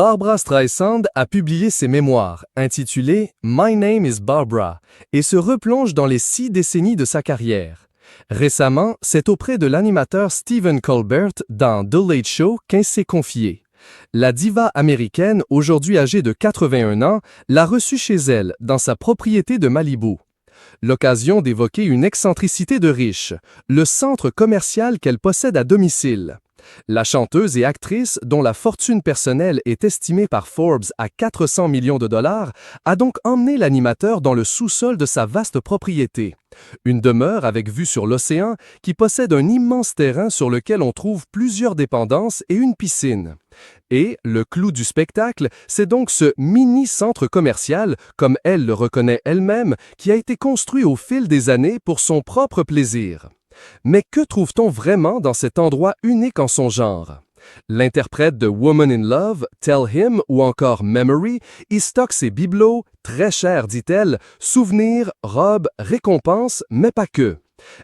Barbra Streisand a publié ses mémoires, intitulées « My Name is Barbra » et se replonge dans les 6 décennies de sa carrière. Récemment, c'est auprès de l'animateur Stephen Colbert dans The Late Show qu'elle s'est confiée. La diva américaine, aujourd'hui âgée de 81 ans, l'a reçue chez elle, dans sa propriété de Malibu. L'occasion d'évoquer une excentricité de riche, le centre commercial qu'elle possède à domicile. La chanteuse et actrice, dont la fortune personnelle est estimée par Forbes à 400 millions de dollars, a donc emmené l'animateur dans le sous-sol de sa vaste propriété. Une demeure avec vue sur l'océan qui possède un immense terrain sur lequel on trouve plusieurs dépendances et une piscine. Et le clou du spectacle, c'est donc ce mini-centre commercial, comme elle le reconnaît elle-même, qui a été construit au fil des années pour son propre plaisir. Mais que trouve-t-on vraiment dans cet endroit unique en son genre? L'interprète de Woman in Love, Tell Him ou encore Memory y stocke ses bibelots, très chers dit-elle, souvenirs, robes, récompenses, mais pas que.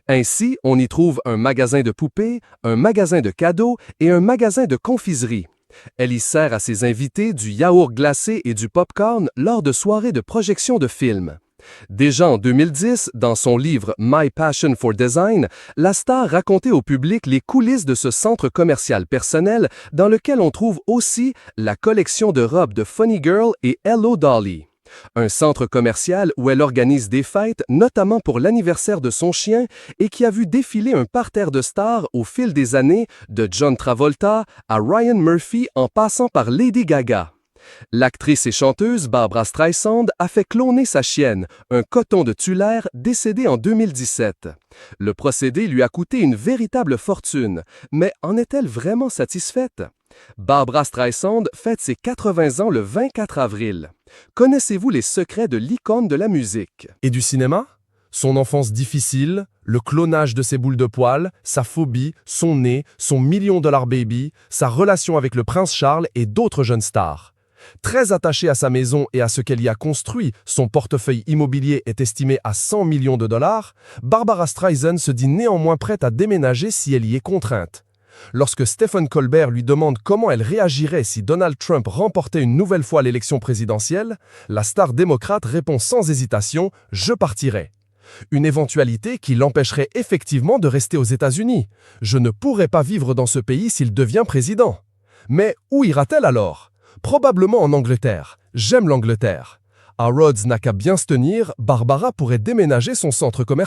Ainsi, on y trouve un magasin de poupées, un magasin de cadeaux et un magasin de confiserie. Elle y sert à ses invités du yaourt glacé et du popcorn lors de soirées de projection de films. Déjà en 2010, dans son livre My Passion for Design, la star racontait au public les coulisses de ce centre commercial personnel dans lequel on trouve aussi la collection de robes de Funny Girl et Hello Dolly. Un centre commercial où elle organise des fêtes, notamment pour l'anniversaire de son chien, et qui a vu défiler un parterre de stars au fil des années, de John Travolta à Ryan Murphy en passant par Lady Gaga. L'actrice et chanteuse Barbra Streisand a fait cloner sa chienne, un coton de Tullaire décédé en 2017. Le procédé lui a coûté une véritable fortune, mais en est-elle vraiment satisfaite? Barbra Streisand fête ses 80 ans le 24 avril. Connaissez-vous les secrets de l'icône de la musique? Et du cinéma? Son enfance difficile, le clonage de ses boules de poils, sa phobie, son nez, son million-dollar baby, sa relation avec le prince Charles et d'autres jeunes stars. Très attachée à sa maison et à ce qu'elle y a construit, son portefeuille immobilier est estimé à 100 millions de dollars, Barbra Streisand se dit néanmoins prête à déménager si elle y est contrainte. Lorsque Stephen Colbert lui demande comment elle réagirait si Donald Trump remportait une nouvelle fois l'élection présidentielle, la star démocrate répond sans hésitation « Je partirai ». Une éventualité qui l'empêcherait effectivement de rester aux États-Unis. Je ne pourrais pas vivre dans ce pays s'il devient président. Mais où ira-t-elle alors? Probablement en Angleterre. J'aime l'Angleterre. À Rhodes n'a qu'à bien se tenir, Barbara pourrait déménager son centre commercial.